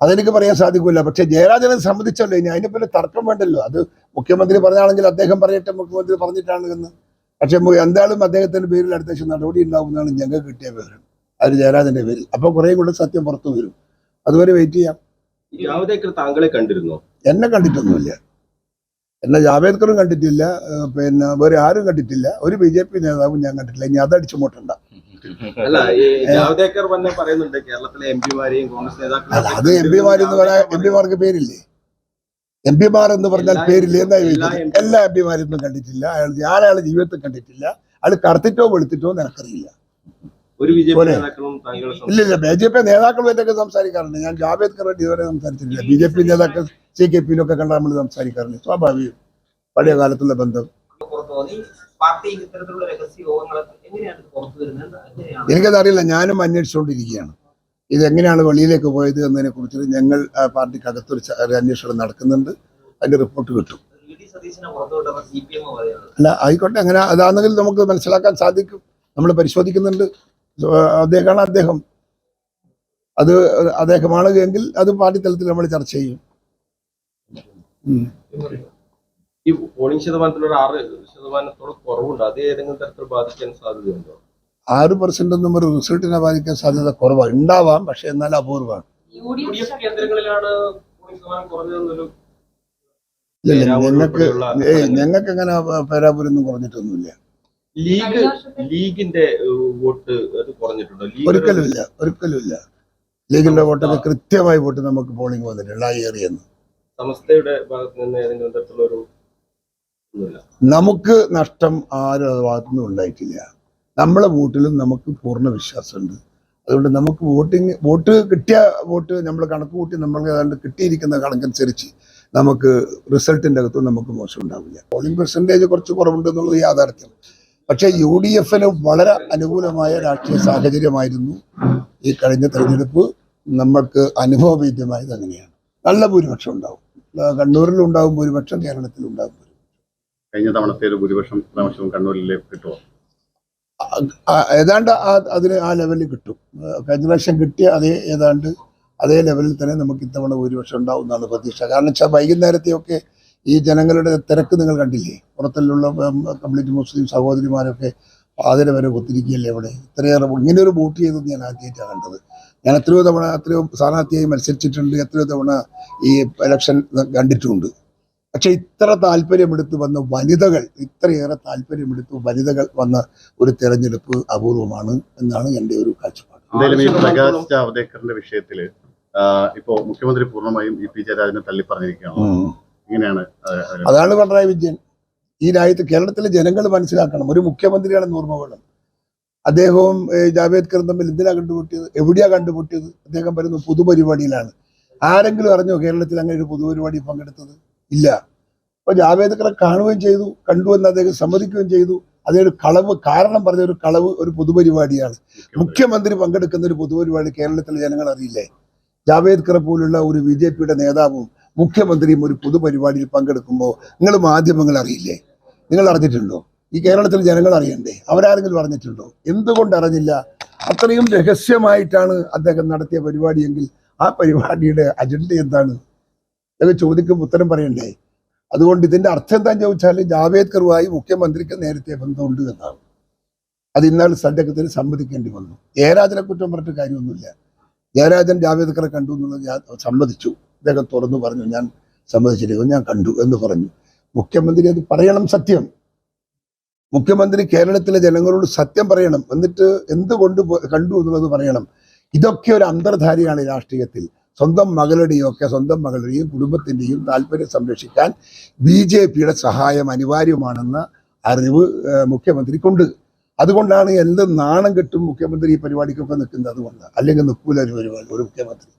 അതെനിക്ക് പറയാൻ സാധിക്കില്ല. പക്ഷെ ജയരാജനെ സംബന്ധിച്ചല്ലോ ഇനി അതിനെ പോലെ തർക്കം വേണ്ടല്ലോ. അത് മുഖ്യമന്ത്രി പറഞ്ഞാണെങ്കിൽ അദ്ദേഹം പറയട്ടെ, മുഖ്യമന്ത്രി പറഞ്ഞിട്ടാണ് എന്ന്. പക്ഷെ എന്തായാലും അദ്ദേഹത്തിന്റെ പേരിൽ അടുത്ത ദിവസം നടപടി ഉണ്ടാവുന്നതാണ് ഞങ്ങൾക്ക് കിട്ടിയ വിവരം, അത് ജയരാജന്റെ പേരിൽ. അപ്പൊ കുറെ കൂടെ സത്യം പുറത്തു വരും. അതുവരെ വെയിറ്റ് ചെയ്യാം. ജാവദേക്കർ താങ്കളെ കണ്ടിരുന്നോ? എന്നെ കണ്ടിട്ടൊന്നുമില്ല. എന്നെ ജാവേദ്കറും കണ്ടിട്ടില്ല, പിന്നെ വേറെ ആരും കണ്ടിട്ടില്ല. ഒരു BJP നേതാവും ഞാൻ കണ്ടിട്ടില്ല. ഇനി അതടിച്ചു മൂട്ടണ്ട. അല്ല, ജാവദേക്കർ തന്നെ പറയുന്നുണ്ട് കേരളത്തിലെ എംപിമാരെയും കോൺഗ്രസ് നേതാക്കളെയും. അത് എംപിമാരെന്ന് പറയാൻ എംപിമാർക്ക് പേരില്ലേ? എംപിമാർ എന്ന് പറഞ്ഞാൽ പേരില്ലേ? എന്താ എല്ലാ എംപിമാരൊന്നും കണ്ടിട്ടില്ല. ഞാനയാൾ ജീവിതത്തിൽ കണ്ടിട്ടില്ല. അയാൾ കറുത്തിട്ടോ വെളുത്തിട്ടോ എനിക്കറിയില്ല. ഇല്ലില്ല, BJP നേതാക്കളുമായിട്ടൊക്കെ സംസാരിക്കാറുണ്ട്. ഞാൻ ജാവേദ്കറുമായിട്ട് ഇതുവരെ സംസാരിച്ചിട്ടില്ല. BJP നേതാക്കൾ CKP-യിലൊക്കെ കണ്ടാൽ നമ്മൾ സംസാരിക്കാറുണ്ട്. സ്വാഭാവികം, പഴയ കാലത്തുള്ള ബന്ധം. എനിക്കതറിയില്ല, ഞാനും അന്വേഷിച്ചുകൊണ്ടിരിക്കുകയാണ്. ഇതെങ്ങനെയാണ് വെളിയിലേക്ക് പോയത് എന്നതിനെ കുറിച്ച് ഞങ്ങൾ പാർട്ടിക്കകത്തൊരു അന്വേഷണം നടക്കുന്നുണ്ട്. അതിന്റെ റിപ്പോർട്ട് കിട്ടും. അല്ല, ആയിക്കോട്ടെ, അങ്ങനെ അതാണെങ്കിൽ നമുക്ക് മനസ്സിലാക്കാൻ സാധിക്കും. നമ്മൾ പരിശോധിക്കുന്നുണ്ട്. അദ്ദേഹമാണ് അത് അദ്ദേഹമാണ് എങ്കിൽ അത് പാർട്ടി തലത്തിൽ നമ്മൾ ചർച്ച ചെയ്യും. ഈ പോളിംഗ് ശതമാനത്തിൽ 6% കുറവുണ്ട്. അത് ഏതെങ്കിലും തരത്തിൽ ബാധിക്കാൻ സാധ്യതയുണ്ടോ? 6% ഒന്നും ഒരു റിസൾട്ടിനെ ബാധിക്കാൻ സാധ്യത കുറവാണ്. ഉണ്ടാവാം, പക്ഷെ എന്നാലും അപൂർവമാണ്. ഞങ്ങൾക്ക് അങ്ങനെ പേരാപൂരൊന്നും കുറഞ്ഞിട്ടൊന്നുമില്ല. ലീഗിന്റെ വോട്ട് അത് കുറഞ്ഞിട്ടുണ്ടോ? ഒരിക്കലുമില്ല. ലീഗിന്റെ വോട്ടൊക്കെ കൃത്യമായി വോട്ട് നമുക്ക് പോളിംഗ് വന്നിട്ടുണ്ട്. ആ ഏറിയെന്ന് സമസ്തയുടെ ഭാഗത്ത് നിന്ന് ഏതെങ്കിലും തരത്തിലൊരു നമുക്ക് നഷ്ടം ആരും ഭാഗത്തുനിന്നും ഉണ്ടായിട്ടില്ല. നമ്മളെ വോട്ടിലും നമുക്ക് പൂർണ്ണ വിശ്വാസമുണ്ട്. അതുകൊണ്ട് നമുക്ക് വോട്ട് കിട്ടിയ വോട്ട് നമ്മൾ കണക്ക് കൂട്ടി നമ്മൾ ഏതാണ്ട് കിട്ടിയിരിക്കുന്ന കണക്കനുസരിച്ച് നമുക്ക് റിസൾട്ടിൻ്റെ അകത്തും നമുക്ക് മോശം ഉണ്ടാവില്ല. പോളിംഗ് പെർസെൻറ്റേജ് കുറച്ച് കുറവുണ്ടെന്നുള്ളത് യാഥാർത്ഥ്യം. പക്ഷേ UDF-ന് വളരെ അനുകൂലമായ രാഷ്ട്രീയ സാഹചര്യമായിരുന്നു ഈ കഴിഞ്ഞ തെരഞ്ഞെടുപ്പ്. നമ്മൾക്ക് അനുഭവവേദ്യമായത് അങ്ങനെയാണ്. നല്ല ഭൂരിപക്ഷം ഉണ്ടാവും. കണ്ണൂരിലുണ്ടാവും ഭൂരിപക്ഷം, കേരളത്തിലുണ്ടാവും. കഴിഞ്ഞ തവണത്തെ ഒരു ഭൂരിപക്ഷം കണ്ണൂരിലേക്ക് കിട്ടുമോ? ഏതാണ്ട് അതിന് ആ ലെവലിൽ കിട്ടും. കഴിഞ്ഞ പ്രാവശ്യം കിട്ടിയ അതേ ലെവലിൽ തന്നെ നമുക്ക് ഇത്തവണ ഭൂരിപക്ഷം ഉണ്ടാവും എന്നാണ് പ്രതീക്ഷ. കാരണം വെച്ചാൽ വൈകുന്നേരത്തെയൊക്കെ ഈ ജനങ്ങളുടെ തിരക്ക് നിങ്ങൾ കണ്ടില്ലേ? പുറത്തുള്ള കംപ്ലീറ്റ് മുസ്ലിം സഹോദരിമാരൊക്കെ പാതിര വരെ ഒത്തിരിക്കുകയല്ലേ ഇവിടെ. ഇത്രയേറെ ഇങ്ങനെയൊരു വോട്ട് ചെയ്തത് ഞാൻ ആദ്യമായിട്ടാണ് കണ്ടത്. ഞാൻ എത്രയോ സ്ഥാനാർത്ഥിയായി മത്സരിച്ചിട്ടുണ്ട്, എത്രയോ തവണ ഈ ഇലക്ഷൻ കണ്ടിട്ടുമുണ്ട്. പക്ഷെ ഇത്ര താല്പര്യമെടുത്ത് വന്ന വനിതകൾ, ഇത്രയേറെ താല്പര്യമെടുത്ത് വനിതകൾ വന്ന ഒരു തെരഞ്ഞെടുപ്പ് അപൂർവമാണ് എന്നാണ് എൻ്റെ ഒരു കാഴ്ചപ്പാട്. എന്തായാലും ഈ പ്രകാശ് ജാവദേക്കറിന്റെ വിഷയത്തില് ഇപ്പോ മുഖ്യമന്ത്രി പൂർണ്ണമായും EP ജയരാജനെ തള്ളി പറഞ്ഞിരിക്കുകയാണ്. ഇങ്ങനെയാണ്. അതാണ് പിണറായി വിജയൻ. ഈ രാജ്യത്ത് കേരളത്തിലെ ജനങ്ങൾ മനസ്സിലാക്കണം, ഒരു മുഖ്യമന്ത്രിയാണെന്ന് ഓർമ്മ വേണം. അദ്ദേഹവും ജാവേദ്കറും തമ്മിൽ എന്തിനാ കണ്ടുമുട്ടിയത്? എവിടെയാ കണ്ടുമുട്ടിയത്? അദ്ദേഹം പറയുന്നു പൊതുപരിപാടിയിലാണ്. ആരെങ്കിലും അറിഞ്ഞോ കേരളത്തിൽ അങ്ങനെ ഒരു പൊതുപരിപാടി പങ്കെടുത്തത്? ഇല്ല. അപ്പൊ ജാവേദ്കറെ കാണുകയും ചെയ്തു, കണ്ടുവെന്ന് അദ്ദേഹം സമ്മതിക്കുകയും ചെയ്തു. അതൊരു കളവ്, കാരണം പറഞ്ഞ ഒരു കളവ്, ഒരു പൊതുപരിപാടിയാണ്. മുഖ്യമന്ത്രി പങ്കെടുക്കുന്ന ഒരു പൊതുപരിപാടി കേരളത്തിലെ ജനങ്ങൾ അറിയില്ലേ? ജാവേദ്കറെ പോലുള്ള ഒരു BJP-യുടെ നേതാവും മുഖ്യമന്ത്രിയും ഒരു പൊതുപരിപാടിയിൽ പങ്കെടുക്കുമ്പോൾ നിങ്ങൾ മാധ്യമങ്ങൾ അറിയില്ലേ? നിങ്ങൾ അറിഞ്ഞിട്ടുണ്ടോ? ഈ കേരളത്തിലെ ജനങ്ങൾ അറിയണ്ടേ? അവരാരെങ്കിലും അറിഞ്ഞിട്ടുണ്ടോ? എന്തുകൊണ്ട് അറിഞ്ഞില്ല? അത്രയും രഹസ്യമായിട്ടാണ് അദ്ദേഹം നടത്തിയ പരിപാടിയെങ്കിൽ ആ പരിപാടിയുടെ അജണ്ട എന്താണ്? ഇതൊക്കെ ചോദിക്കുമ്പോൾ ഉത്തരം പറയണ്ടേ? അതുകൊണ്ട് ഇതിന്റെ അർത്ഥം എന്താണെന്ന് ചോദിച്ചാൽ ജാവേദ്കറുമായി മുഖ്യമന്ത്രിക്ക് നേരത്തെ ബന്ധമുണ്ട് എന്നാണ്. അത് ഇന്നാൾ സന്ദേഹത്തിന് സമ്മതിക്കേണ്ടി വന്നു. ജയരാജനെ കുറ്റം പറഞ്ഞിട്ട് കാര്യമൊന്നുമില്ല. ജയരാജൻ ജാവേദ്കറെ കണ്ടു എന്നുള്ളത് ഞാൻ സമ്മതിച്ചു. അദ്ദേഹം തുറന്നു പറഞ്ഞു, ഞാൻ സമ്മതിച്ചിരിക്കുന്നു, ഞാൻ കണ്ടു എന്ന് പറഞ്ഞു. മുഖ്യമന്ത്രി അത് പറയണം, സത്യം. മുഖ്യമന്ത്രി കേരളത്തിലെ ജനങ്ങളോട് സത്യം പറയണം. എന്നിട്ട് എന്തുകൊണ്ട് കണ്ടു എന്നുള്ളത് പറയണം. ഇതൊക്കെ ഒരു അന്തർധാരയാണ് രാഷ്ട്രീയത്തിൽ. സ്വന്തം മകളുടെയും കുടുംബത്തിൻ്റെയും താല്പര്യം സംരക്ഷിക്കാൻ BJP-യുടെ സഹായം അനിവാര്യമാണെന്ന അറിവ് മുഖ്യമന്ത്രിക്കുണ്ട്. അതുകൊണ്ടാണ് എന്ത് നാണം കെട്ടും മുഖ്യമന്ത്രി ഈ പരിപാടിക്കൊക്കെ നിൽക്കുന്നത്. അതുകൊണ്ട് അല്ലെങ്കിൽ നിൽക്കൂല ഒരു മുഖ്യമന്ത്രി.